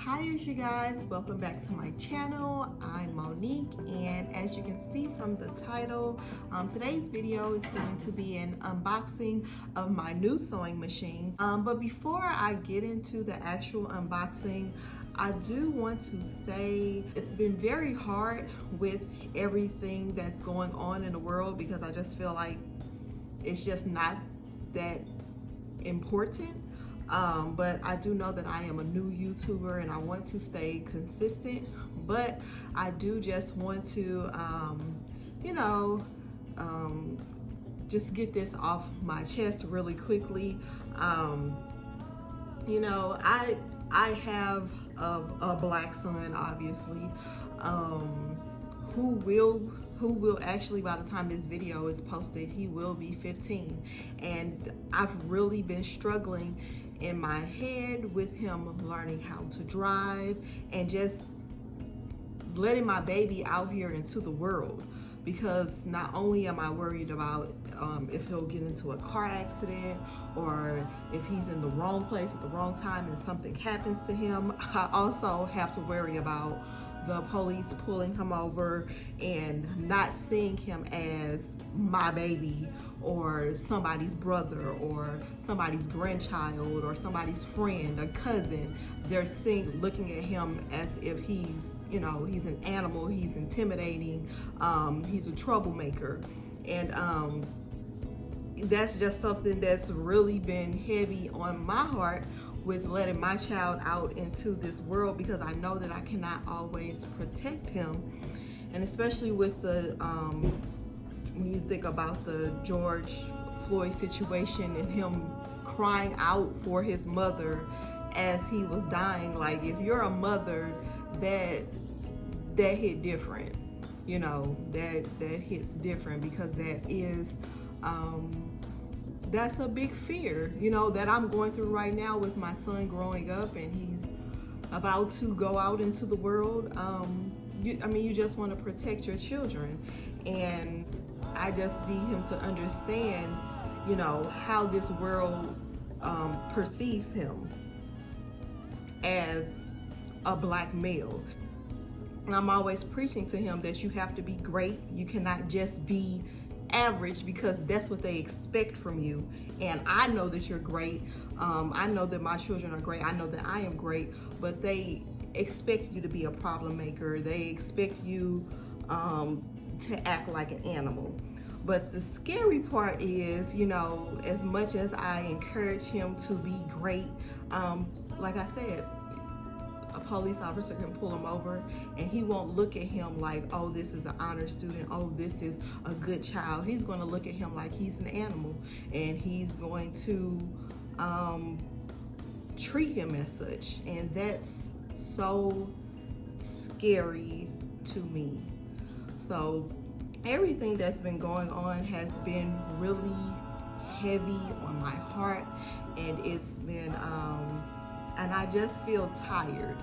Hi you guys, welcome back to my channel. I'm Monique, and as you can see from the title, today's video is going to be an unboxing of my new sewing machine. But before I get into the actual unboxing, I do want to say it's been very hard with everything that's going on in the world, because I just feel like it's just not that important. But I do know that I am a new YouTuber and I want to stay consistent, but I do just want to, just get this off my chest really quickly. I have a black son, obviously, who will actually, by the time this video is posted, he will be 15. And I've really been struggling in my head with him learning how to drive and just letting my baby out here into the world, because not only am I worried about if he'll get into a car accident or if he's in the wrong place at the wrong time and something happens to him, I also have to worry about the police pulling him over and not seeing him as my baby or somebody's brother or somebody's grandchild or somebody's friend, a cousin. They're looking at him as if he's an animal, he's intimidating, he's a troublemaker. And that's just something that's really been heavy on my heart with letting my child out into this world, because I know that I cannot always protect him. And especially with the when you think about the George Floyd situation and him crying out for his mother as he was dying, like, if you're a mother, that hit different, that hits different, because that is that's a big fear, that I'm going through right now with my son growing up, and he's about to go out into the world. You just want to protect your children, and I just need him to understand, how this world perceives him as a black male. And I'm always preaching to him that you have to be great. You cannot just be average, because that's what they expect from you. And I know that you're great. I know that my children are great. I know that I am great, but they expect you to be a problem maker. They expect you to act like an animal. But the scary part is, as much as I encourage him to be great, like I said, a police officer can pull him over and he won't look at him like, oh, this is an honor student, oh, this is a good child. He's going to look at him like he's an animal, and he's going to treat him as such. And that's so scary to me. So everything that's been going on has been really heavy on my heart, and it's been and I just feel tired,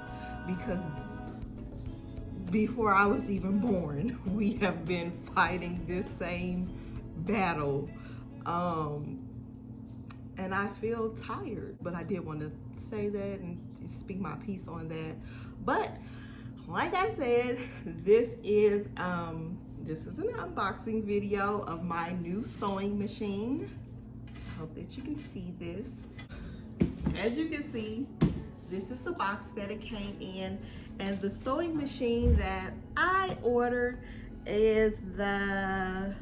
because before I was even born, we have been fighting this same battle, and I feel tired. But I did want to say that and speak my piece on that. But like I said, this is an unboxing video of my new sewing machine. I hope that you can see this. As you can see, this is the box that it came in, and the sewing machine that I ordered is the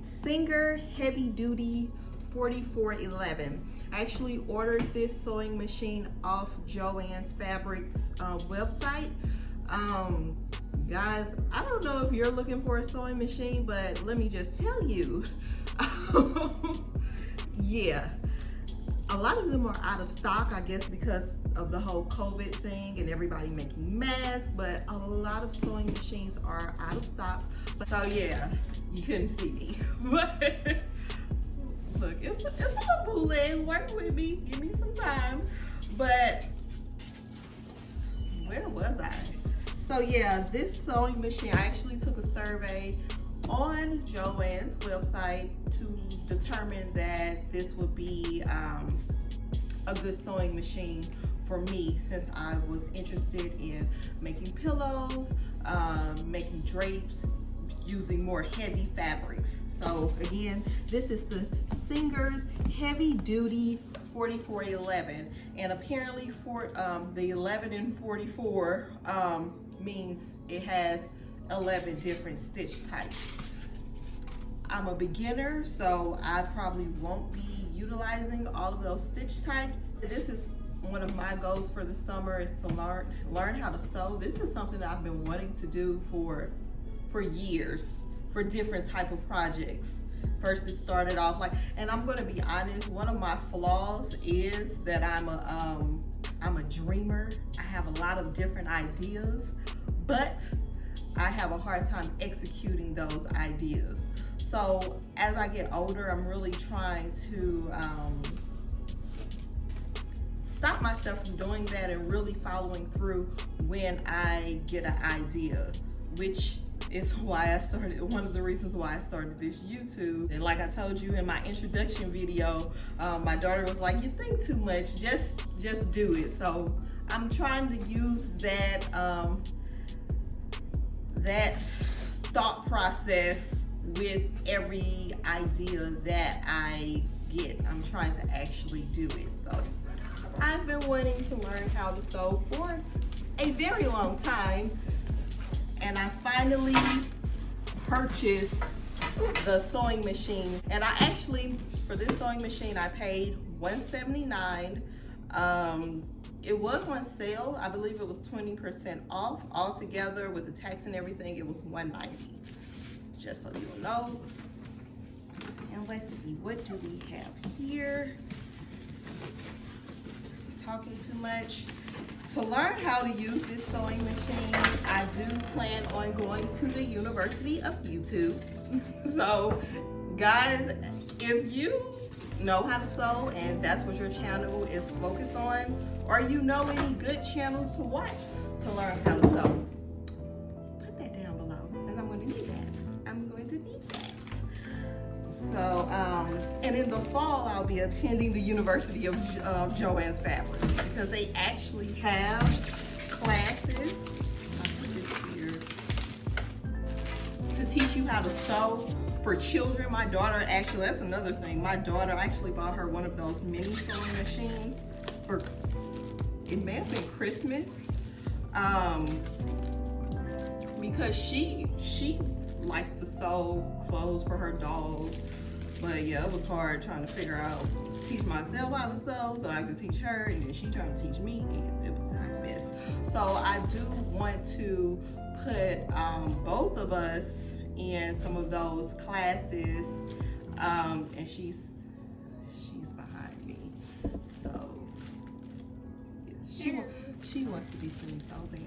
Singer Heavy Duty 4411. I actually ordered this sewing machine off Joann's Fabrics website. Guys, I don't know if you're looking for a sewing machine, but let me just tell you, yeah, a lot of them are out of stock, I guess because of the whole COVID thing and everybody making masks, but a lot of sewing machines are out of stock. So yeah, you couldn't see me. But look, it's a bootleg. Work with me, give me some time. But where was I? So yeah, this sewing machine, I actually took a survey on Joann's website to determine that this would be a good sewing machine for me, since I was interested in making pillows, making drapes, using more heavy fabrics. So again, this is the Singer's Heavy Duty 4411, and apparently for the 11 and 44 means it has 11 different stitch types. I'm a beginner, so I probably won't be utilizing all of those stitch types. This is one of my goals for the summer, is to learn how to sew. This is something that I've been wanting to do for years, for different type of projects. First it started off like, and I'm gonna be honest, one of my flaws is that I'm a dreamer. I have a lot of different ideas, but I have a hard time executing those ideas. So as I get older, I'm really trying to stop myself from doing that and really following through when I get an idea, which is why I started, one of the reasons why I started this YouTube. And like I told you in my introduction video, my daughter was like, you think too much, just do it. So I'm trying to use that, that thought process with every idea that I get. I'm trying to actually do it. So I've been wanting to learn how to sew for a very long time, and I finally purchased the sewing machine. And I actually, for this sewing machine, I paid $179. It was on sale. I believe it was 20% off. Altogether with the tax and everything, it was $190. Just so you'll know. And let's see, what do we have here? Talking too much. To learn how to use this sewing machine, I do plan on going to the University of YouTube. So guys, if you know how to sew and that's what your channel is focused on, or you know any good channels to watch to learn how to sew, put that down below, because I'm going to need that. I'm going to need that. So, and in the fall, I'll be attending the University of Joann's Fabrics, because they actually have classes, I'll put this here, to teach you how to sew for children. My daughter actually, that's another thing, my daughter actually bought her one of those mini sewing machines for, it may have been Christmas, because she likes to sew clothes for her dolls. But yeah, it was hard trying to figure out, teach myself how to sew so I could teach her, and then she trying to teach me, and it was a hot mess. So I do want to put both of us in some of those classes, and she's behind me, so yeah, she wants to be seen so bad.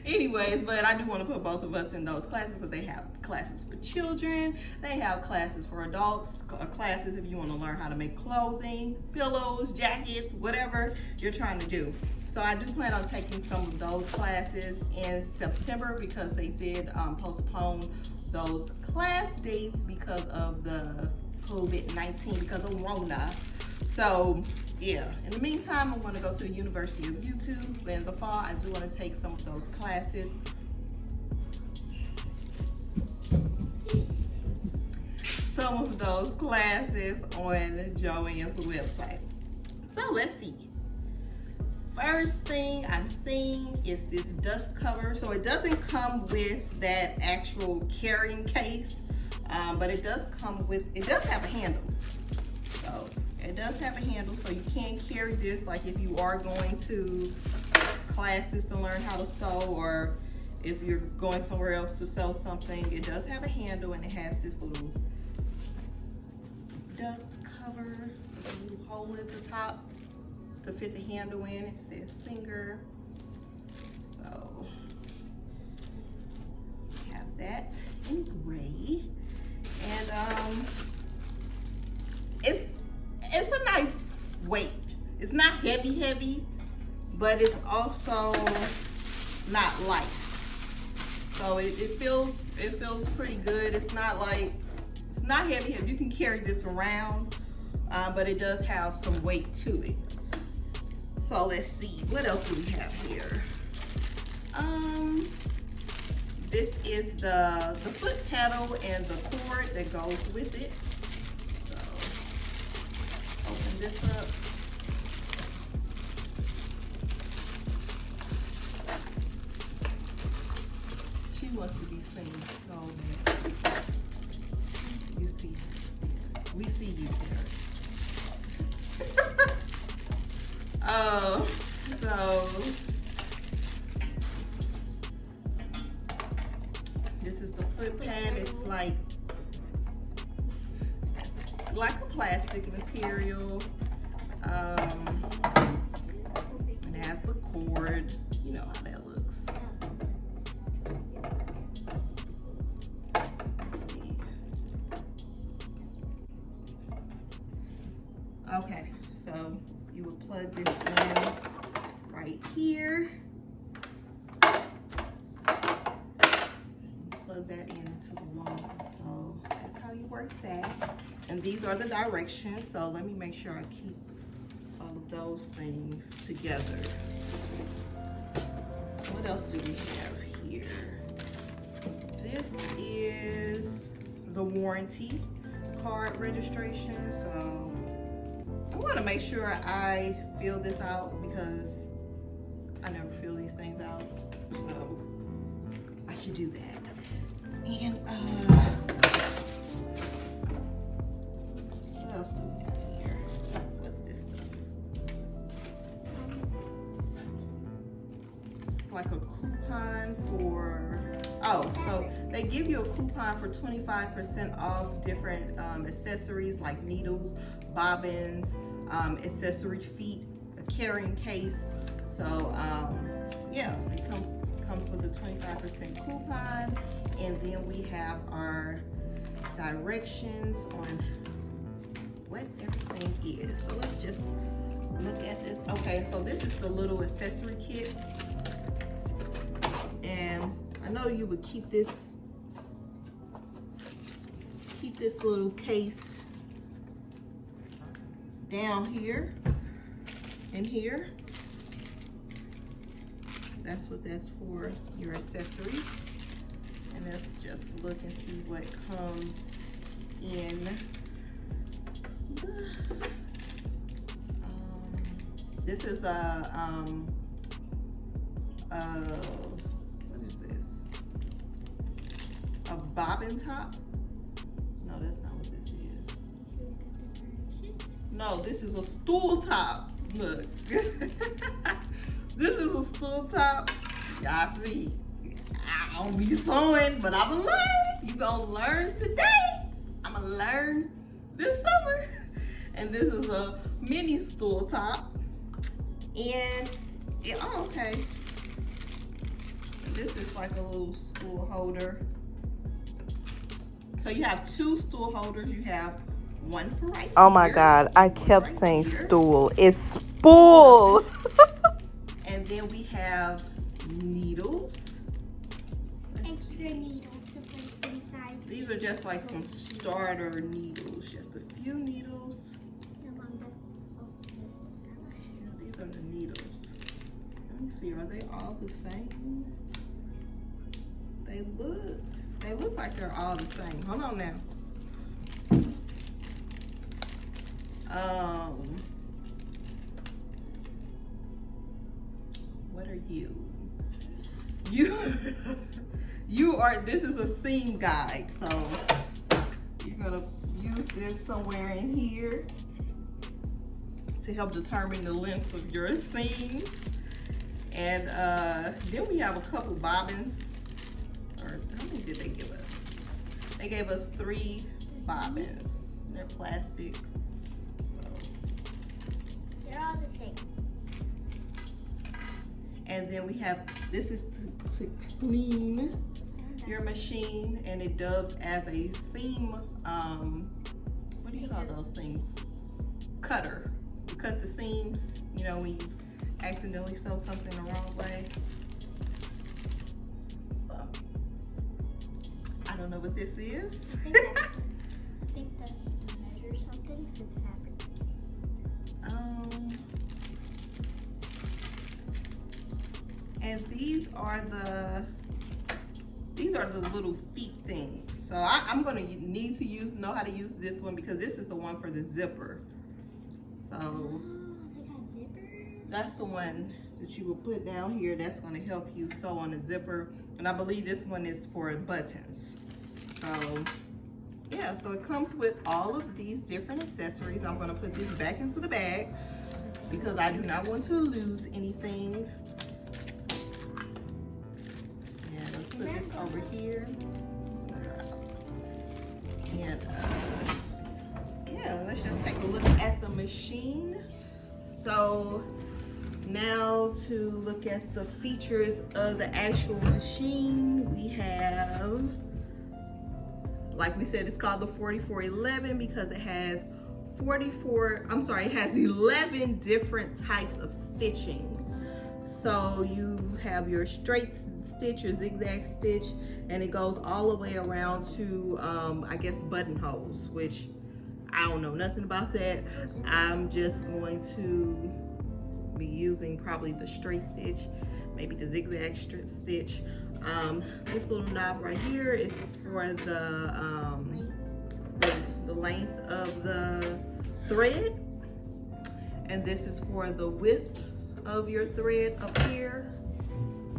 Anyways, but I do want to put both of us in those classes, because they have classes for children, they have classes for adults, classes if you want to learn how to make clothing, pillows, jackets, whatever you're trying to do. So I do plan on taking some of those classes in September, because they did postpone those class dates because of the COVID-19, because of Rona. So yeah, in the meantime, I'm going to go to the University of YouTube. In the fall, I do want to take some of those classes. Some of those classes on Joann's website. So let's see. First thing I'm seeing is this dust cover. So it doesn't come with that actual carrying case, but it does come with, it does have a handle. So it does have a handle, so you can carry this, like if you are going to classes to learn how to sew, or if you're going somewhere else to sew something. It does have a handle, and it has this little dust cover, a little hole at the top to fit the handle in. It says Singer. So we have that in gray, and it's a nice weight. It's not heavy, but it's also not light. So it feels pretty good. It's not like, it's not heavy. You can carry this around, but it does have some weight to it. So let's see, what else do we have here? This is the foot pedal and the cord that goes with it. So open this up. She wants to be seen so bad. You see her. We see you there. So this is the foot pad. It's like a plastic material. It has the cord. You know how that looks. Let's see. Okay, so you would plug this in right here. Plug that into the wall. So that's how you work that. And these are the directions. So let me make sure I keep all of those things together. What else do we have here? This is the warranty card registration. So I want to make sure I fill this out because I never fill these things out. So I should do that. And what else do we got here? What's this stuff? It's like a coupon for, so they give you a coupon for 25% off different accessories like needles, bobbins, accessory feet, a carrying case. So yeah, so it comes with a 25% coupon. And then we have our directions on what everything is. So let's just look at this. Okay, so this is the little accessory kit. And I know you would keep this little case down here and here. That's what that's for, your accessories. And let's just look and see what comes in. This is what is this? A bobbin top? No, that's not what this is. No, this is a stool top. Look. This is a stool top. Y'all see. I don't be sewing, but I'm gonna learn. You gonna learn today. I'm gonna learn this summer. And this is a mini stool top. And okay. This is like a little stool holder. So you have two stool holders. You have one for right here. Oh my God, I kept saying stool. It's spool. And then we have needles. Extra needles to put inside. These are just like some starter needles, just a few needles. These are the needles. Let me see, are they all the same? They look like they're all the same. Hold on now. What are you? You are, this is a seam guide, so you're gonna use this somewhere in here to help determine the length of your seams. And then we have a couple bobbins, or how many did they give us? They gave us 3 bobbins. They're plastic. They're all the same. And then we have, this is to clean your machine, and it dubs as a seam, what do you call those things? Cutter. You cut the seams, you know, when you accidentally sew something the wrong way. I don't know what this is. I think that's to measure something for the fabric. And these are the little feet things. So I'm gonna need to know how to use this one because this is the one for the zipper. So They got zippers. that's the one that you will put down here. That's gonna help you sew on the zipper. And I believe this one is for buttons. So yeah, so it comes with all of these different accessories. I'm gonna put this back into the bag because I do not want to lose anything. And let's put this over here. And yeah, let's just take a look at the machine. So now to look at the features of the actual machine, we have, like we said, it's called the 4411 because it has 11 different types of stitching. So you have your straight stitch, your zigzag stitch, and it goes all the way around to, I guess, buttonholes, which I don't know nothing about that. I'm just going to be using probably the straight stitch, maybe the zigzag stitch. This little knob right here is for the length of the thread, and this is for the width of your thread up here.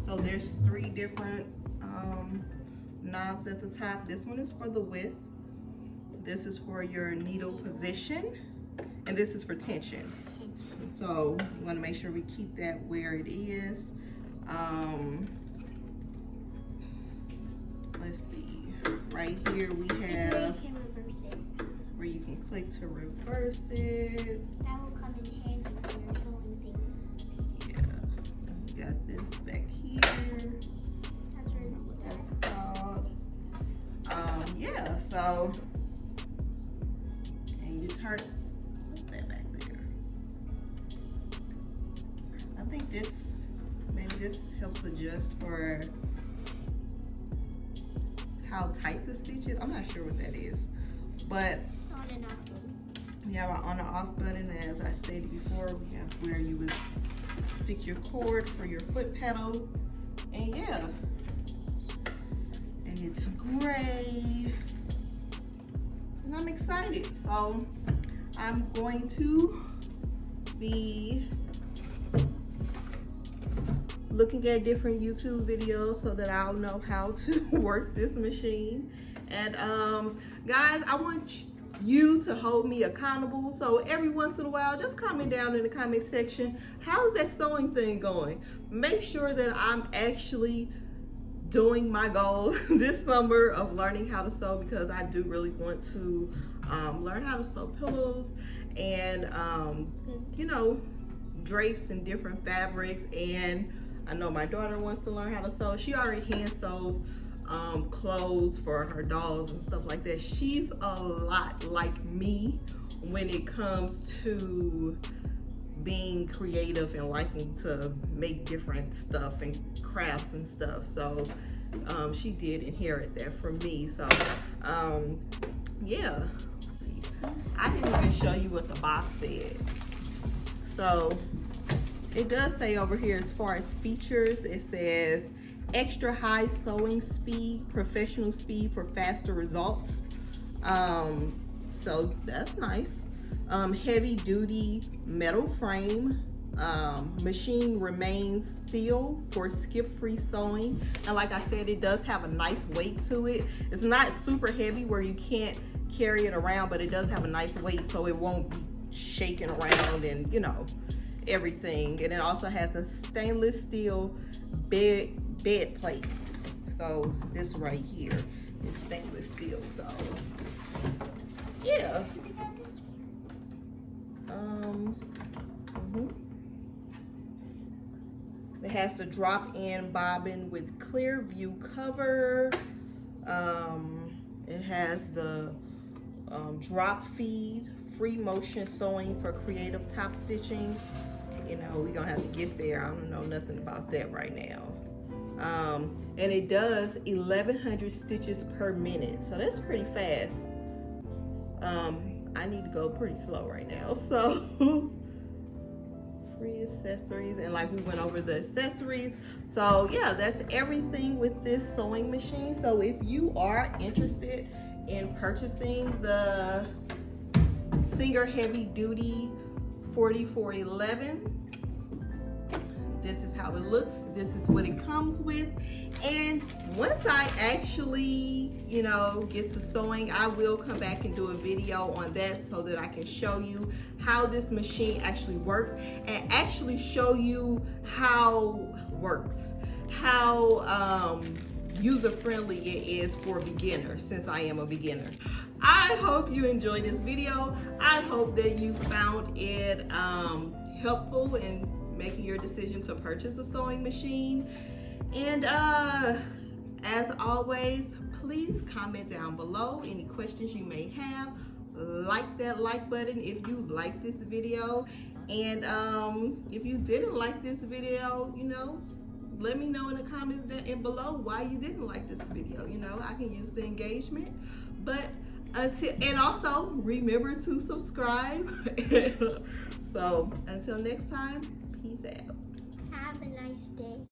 So there's 3 different knobs at the top. This one is for the width, this is for your needle position, and this is for tension. So we want to make sure we keep that where it is. Let's see, right here we have where you can click to reverse it. That will come in handy when you're sewing things. Yeah, we got this back here. That's called. Yeah, so, and you turn, what's that back there? I think maybe this helps adjust for how tight the stitch is. I'm not sure what that is, but On and off. we have our on and off button. As I stated before, we have where you would stick your cord for your foot pedal, and yeah, and it's gray, and I'm excited. So I'm going to be looking at different YouTube videos so that I'll know how to work this machine. And guys, I want you to hold me accountable. So every once in a while, just comment down in the comment section, how's that sewing thing going? Make sure that I'm actually doing my goal this summer of learning how to sew, because I do really want to learn how to sew pillows and you know, drapes and different fabrics. And I know my daughter wants to learn how to sew. She already hand sews clothes for her dolls and stuff like that. She's a lot like me when it comes to being creative and liking to make different stuff and crafts and stuff. So she did inherit that from me. So yeah, I didn't even show you what the box said. So it does say over here, as far as features, it says extra high sewing speed, professional speed for faster results. So that's nice. Heavy duty metal frame. Machine remains steel for skip-free sewing. And like I said, it does have a nice weight to it. It's not super heavy where you can't carry it around, but it does have a nice weight, so it won't be shaking around and, you know, everything. And it also has a stainless steel bed plate. So this right here is stainless steel. So yeah. It has the drop-in bobbin with clear view cover. It has the drop feed, free motion sewing for creative top stitching. You know, we're gonna have to get there. I don't know nothing about that right now. And it does 1,100 stitches per minute, so that's pretty fast. I need to go pretty slow right now, so free accessories, and like we went over the accessories. So yeah, that's everything with this sewing machine. So if you are interested in purchasing the Singer Heavy Duty 4411, this is how it looks. This is what it comes with. And once I actually, you know, get to sewing, I will come back and do a video on that so that I can show you how this machine actually works and actually show you how it works, how user-friendly it is for beginners, since I am a beginner. I hope you enjoyed this video. I hope that you found it helpful in making your decision to purchase a sewing machine. And as always, please comment down below any questions you may have. Like that like button if you like this video, and if you didn't like this video, you know, let me know in the comments down below why you didn't like this video. You know, I can use the engagement. But and also remember to subscribe. So until next time, peace out. Have a nice day.